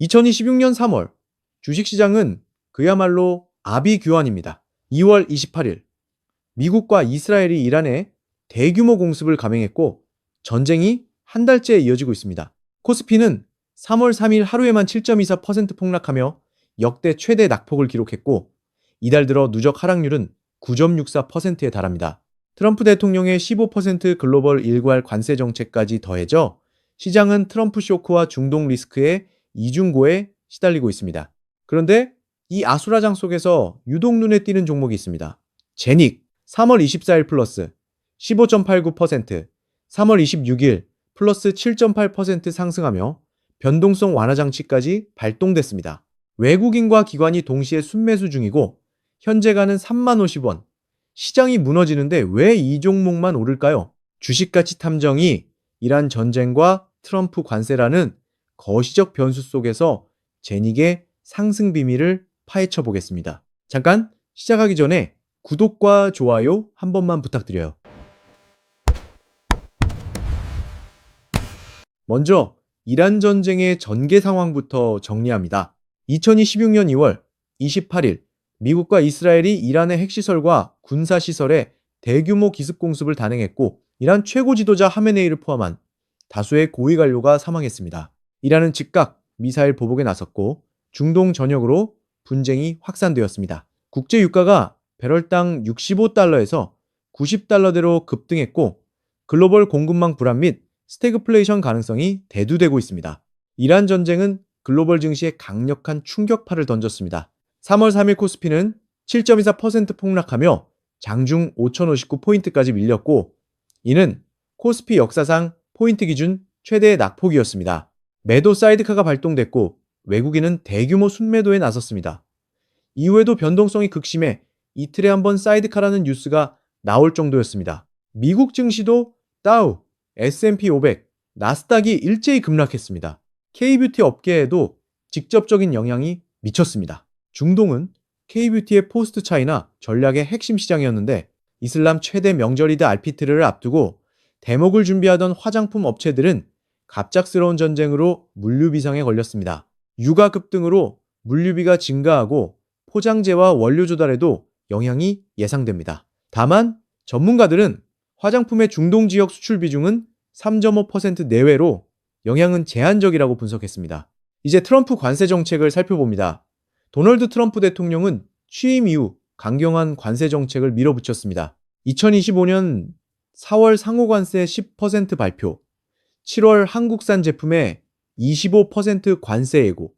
2026년 3월 주식시장은 그야말로 아비규환입니다. 2월 28일 미국과 이스라엘이 이란에 대규모 공습을 감행했고 전쟁이 한 달째 이어지고 있습니다. 코스피는 3월 3일 하루에만 7.24% 폭락하며 역대 최대 낙폭을 기록했고 이달 들어 누적 하락률은 9.64%에 달합니다. 트럼프 대통령의 15% 글로벌 일괄 관세 정책까지 더해져 시장은 트럼프 쇼크와 중동 리스크의 이중고에 시달리고 있습니다. 그런데 이 아수라장 속에서 유독 눈에 띄는 종목이 있습니다. 제닉 3월 24일 플러스 15.89%, 3월 26일 플러스 7.8% 상승하며 변동성 완화 장치까지 발동됐습니다. 외국인과 기관이 동시에 순매수 중이고 현재가는 3만 50원. 시장이 무너지는데 왜 이 종목만 오를까요? 주식가치 탐정이 이란 전쟁과 트럼프 관세라는 거시적 변수 속에서 제닉의 상승 비밀을 파헤쳐 보겠습니다. 잠깐 시작하기 전에 구독과 좋아요 한 번만 부탁드려요. 먼저 이란 전쟁의 전개 상황부터 정리합니다. 2026년 2월 28일 미국과 이스라엘이 이란의 핵시설과 군사시설에 대규모 기습공습을 단행했고 이란 최고 지도자 하메네이를 포함한 다수의 고위 관료가 사망했습니다. 이란은 즉각 미사일 보복에 나섰고 중동 전역으로 분쟁이 확산되었습니다. 국제 유가가 배럴당 65달러에서 90달러대로 급등했고 글로벌 공급망 불안 및 스태그플레이션 가능성이 대두되고 있습니다. 이란 전쟁은 글로벌 증시에 강력한 충격파를 던졌습니다. 3월 3일 코스피는 7.24% 폭락하며 장중 5,059포인트까지 밀렸고 이는 코스피 역사상 포인트 기준 최대의 낙폭이었습니다. 매도 사이드카가 발동됐고 외국인은 대규모 순매도에 나섰습니다. 이후에도 변동성이 극심해 이틀에 한 번 사이드카라는 뉴스가 나올 정도였습니다. 미국 증시도 다우, S&P 500, 나스닥이 일제히 급락했습니다. K뷰티 업계에도 직접적인 영향이 미쳤습니다. 중동은 K뷰티의 포스트 차이나 전략의 핵심 시장이었는데 이슬람 최대 명절이드 알피트르를 앞두고 대목을 준비하던 화장품 업체들은 갑작스러운 전쟁으로 물류 비상에 걸렸습니다. 유가 급등으로 물류비가 증가하고 포장재와 원료 조달에도 영향이 예상됩니다. 다만 전문가들은 화장품의 중동 지역 수출 비중은 3.5% 내외로 영향은 제한적이라고 분석했습니다. 이제 트럼프 관세 정책을 살펴봅니다. 도널드 트럼프 대통령은 취임 이후 강경한 관세 정책을 밀어붙였습니다. 2025년 4월 상호관세 10% 발표, 7월 한국산 제품에 25% 관세 예고,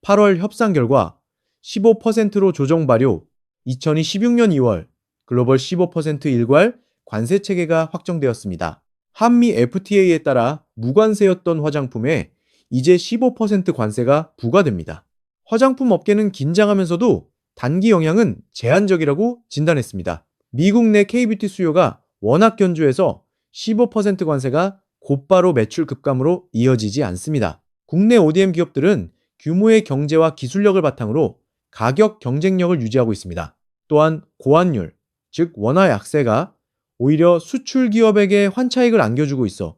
8월 협상 결과 15%로 조정 발효, 2026년 2월 글로벌 15% 일괄 관세 체계가 확정되었습니다. 한미 FTA에 따라 무관세였던 화장품에 이제 15% 관세가 부과됩니다. 화장품 업계는 긴장하면서도 단기 영향은 제한적이라고 진단했습니다. 미국 내 K뷰티 수요가 워낙 견조해서 15% 관세가 곧바로 매출 급감으로 이어지지 않습니다. 국내 ODM 기업들은 규모의 경제와 기술력을 바탕으로 가격 경쟁력을 유지하고 있습니다. 또한 고환율, 즉 원화 약세가 오히려 수출 기업에게 환차익을 안겨주고 있어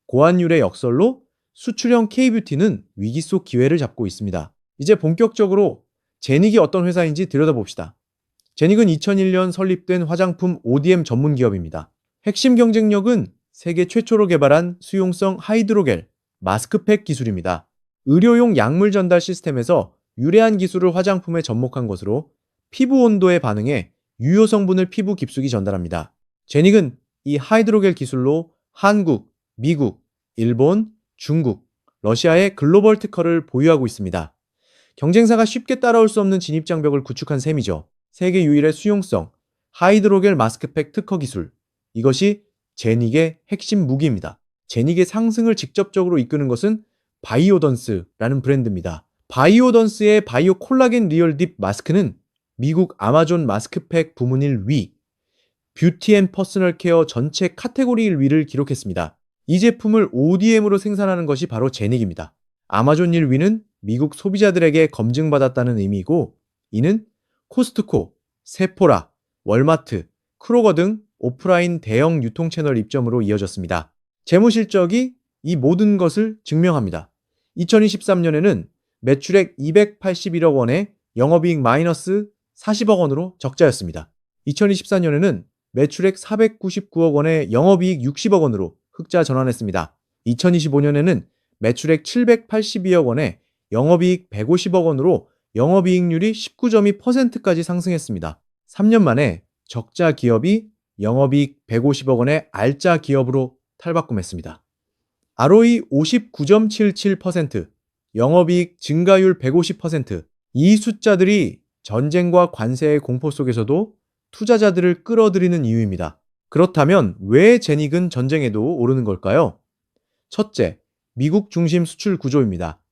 고환율의 역설로 수출형 K뷰티는 위기 속 기회를 잡고 있습니다. 이제 본격적으로 제닉이 어떤 회사인지 들여다봅시다. 제닉은 2001년 설립된 화장품 ODM 전문 기업입니다. 핵심 경쟁력은 세계 최초로 개발한 수용성 하이드로겔 마스크팩 기술입니다. 의료용 약물 전달 시스템에서 유래한 기술을 화장품에 접목한 것으로 피부 온도에 반응해 유효 성분을 피부 깊숙이 전달합니다. 제닉은 이 하이드로겔 기술로 한국, 미국, 일본, 중국, 러시아의 글로벌 특허를 보유하고 있습니다. 경쟁사가 쉽게 따라올 수 없는 진입장벽을 구축한 셈이죠. 세계 유일의 수용성, 하이드로겔 마스크팩 특허 기술. 이것이 제닉의 핵심 무기입니다. 제닉의 상승을 직접적으로 이끄는 것은 바이오던스라는 브랜드입니다. 바이오던스의 바이오 콜라겐 리얼 딥 마스크는 미국 아마존 마스크팩 부문 1위, 뷰티 앤 퍼스널 케어 전체 카테고리 1위를 기록했습니다. 이 제품을 ODM으로 생산하는 것이 바로 제닉입니다. 아마존 1위는 미국 소비자들에게 검증받았다는 의미이고 이는 코스트코, 세포라, 월마트, 크로거 등 오프라인 대형 유통 채널 입점으로 이어졌습니다. 재무 실적이 이 모든 것을 증명합니다. 2023년에는 매출액 281억 원에 영업이익 마이너스 40억 원으로 적자였습니다. 2024년에는 매출액 499억 원에 영업이익 60억 원으로 흑자 전환했습니다. 2025년에는 매출액 782억 원에 영업이익 150억 원으로 영업이익률이 19.2%까지 상승했습니다. 3년 만에 적자 기업이 영업이익 150억 원의 알짜 기업으로 탈바꿈했습니다. ROE 59.77%, 영업이익 증가율 150%, 이 숫자들이 전쟁과 관세의 공포 속에서도 투자자들을 끌어들이는 이유입니다. 그렇다면 왜 제닉은 전쟁에도 오르는 걸까요? 첫째, 미국 중심 수출 구조입니다.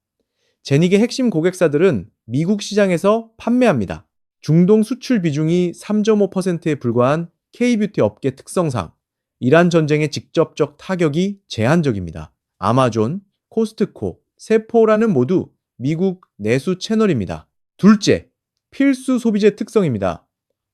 제닉의 핵심 고객사들은 미국 시장에서 판매합니다. 중동 수출 비중이 3.5%에 불과한 K-뷰티 업계 특성상 이란 전쟁의 직접적 타격이 제한적입니다. 아마존, 코스트코, 세포라는 모두 미국 내수 채널입니다. 둘째, 필수 소비재 특성입니다.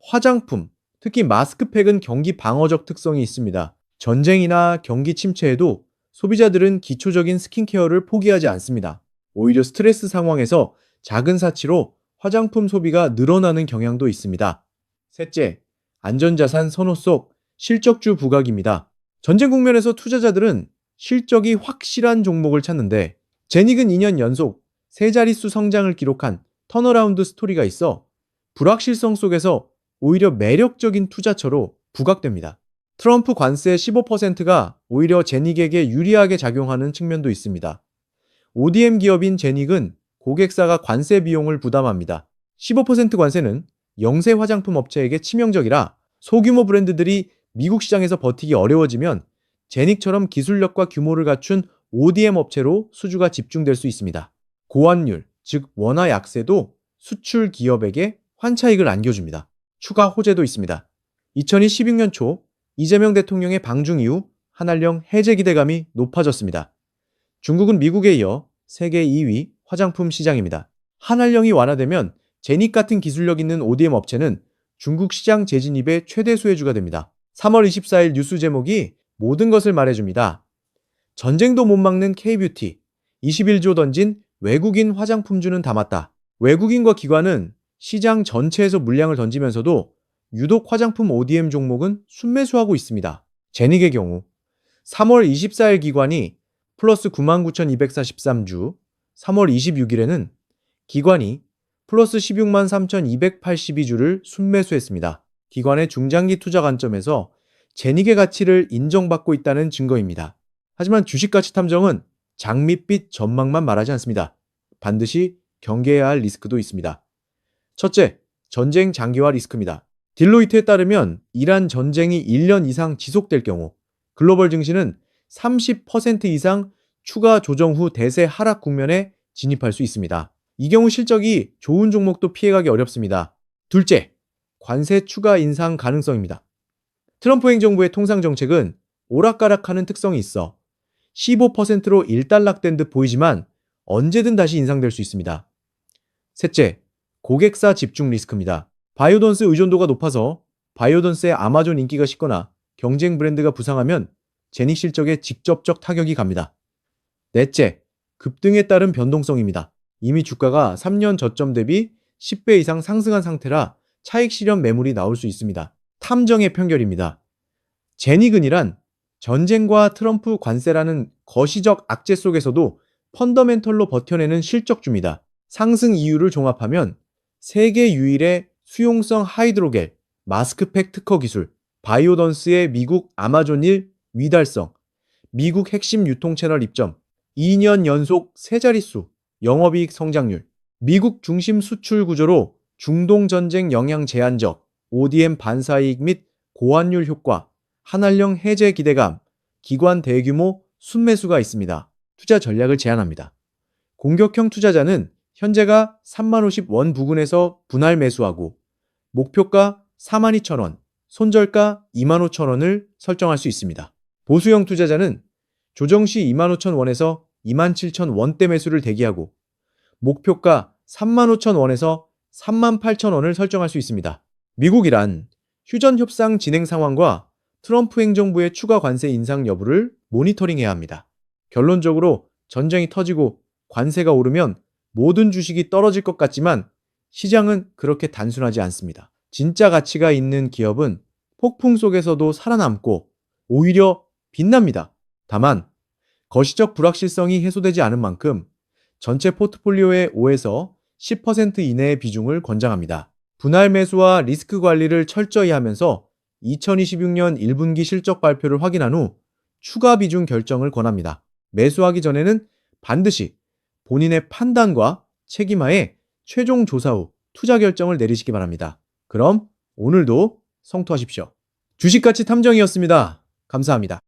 화장품, 특히 마스크팩은 경기 방어적 특성이 있습니다. 전쟁이나 경기 침체에도 소비자들은 기초적인 스킨케어를 포기하지 않습니다. 오히려 스트레스 상황에서 작은 사치로 화장품 소비가 늘어나는 경향도 있습니다. 셋째, 안전자산 선호 속 실적주 부각입니다. 전쟁 국면에서 투자자들은 실적이 확실한 종목을 찾는데 제닉은 2년 연속 세 자릿수 성장을 기록한 턴어라운드 스토리가 있어 불확실성 속에서 오히려 매력적인 투자처로 부각됩니다. 트럼프 관세 15%가 오히려 제닉에게 유리하게 작용하는 측면도 있습니다. ODM 기업인 제닉은 고객사가 관세 비용을 부담합니다. 15% 관세는 영세 화장품 업체에게 치명적이라 소규모 브랜드들이 미국 시장에서 버티기 어려워지면 제닉처럼 기술력과 규모를 갖춘 ODM 업체로 수주가 집중될 수 있습니다. 고환율, 즉 원화 약세도 수출 기업에게 환차익을 안겨줍니다. 추가 호재도 있습니다. 2016년 초 이재명 대통령의 방중 이후 한알령 해제 기대감이 높아졌습니다. 중국은 미국에 이어 세계 2위 화장품 시장입니다. 한알령이 완화되면 제닉 같은 기술력 있는 ODM 업체는 중국 시장 재진입의 최대 수혜주가 됩니다. 3월 24일 뉴스 제목이 모든 것을 말해줍니다. 전쟁도 못 막는 K-뷰티, 21조 던진 외국인 화장품주는 담았다. 외국인과 기관은 시장 전체에서 물량을 던지면서도 유독 화장품 ODM 종목은 순매수하고 있습니다. 제닉의 경우 3월 24일 기관이 플러스 99,243주, 3월 26일에는 기관이 플러스 163,282주를 순매수했습니다. 기관의 중장기 투자 관점에서 제닉의 가치를 인정받고 있다는 증거입니다. 하지만 주식가치 탐정은 장밋빛 전망만 말하지 않습니다. 반드시 경계해야 할 리스크도 있습니다. 첫째, 전쟁 장기화 리스크입니다. 딜로이트에 따르면 이란 전쟁이 1년 이상 지속될 경우 글로벌 증시는 30% 이상 추가 조정 후 대세 하락 국면에 진입할 수 있습니다. 이 경우 실적이 좋은 종목도 피해가기 어렵습니다. 둘째, 관세 추가 인상 가능성입니다. 트럼프 행정부의 통상 정책은 오락가락하는 특성이 있어 15%로 일단락된 듯 보이지만 언제든 다시 인상될 수 있습니다. 셋째, 고객사 집중 리스크입니다. 바이오던스 의존도가 높아서 바이오던스의 아마존 인기가 식거나 경쟁 브랜드가 부상하면 제닉 실적에 직접적 타격이 갑니다. 넷째, 급등에 따른 변동성입니다. 이미 주가가 3년 저점 대비 10배 이상 상승한 상태라 차익 실현 매물이 나올 수 있습니다. 탐정의 편결입니다. 제닉은이란 전쟁과 트럼프 관세라는 거시적 악재 속에서도 펀더멘털로 버텨내는 실적주입니다. 상승 이유를 종합하면 세계 유일의 수용성 하이드로겔, 마스크팩 특허 기술, 바이오던스의 미국 아마존1 위달성, 미국 핵심 유통 채널 입점, 2년 연속 세 자릿수, 영업이익 성장률, 미국 중심 수출 구조로 중동 전쟁 영향 제한적, ODM 반사이익 및 고환율 효과, 한알령 해제 기대감, 기관 대규모 순매수가 있습니다. 투자 전략을 제안합니다. 공격형 투자자는 현재가 30,050원 부근에서 분할 매수하고 목표가 42,000원, 손절가 25,000원을 설정할 수 있습니다. 보수형 투자자는 조정 시 25,000원에서 27,000원대 매수를 대기하고 목표가 35,000원에서 38,000원을 설정할 수 있습니다. 미국이란 휴전 협상 진행 상황과 트럼프 행정부의 추가 관세 인상 여부를 모니터링해야 합니다. 결론적으로 전쟁이 터지고 관세가 오르면 모든 주식이 떨어질 것 같지만 시장은 그렇게 단순하지 않습니다. 진짜 가치가 있는 기업은 폭풍 속에서도 살아남고 오히려 빛납니다. 다만 거시적 불확실성이 해소되지 않은 만큼 전체 포트폴리오의 5에서 10% 이내의 비중을 권장합니다. 분할 매수와 리스크 관리를 철저히 하면서 2026년 1분기 실적 발표를 확인한 후 추가 비중 결정을 권합니다. 매수하기 전에는 반드시 본인의 판단과 책임하에 최종 조사 후 투자 결정을 내리시기 바랍니다. 그럼 오늘도 성투하십시오. 주식가치 탐정이었습니다. 감사합니다.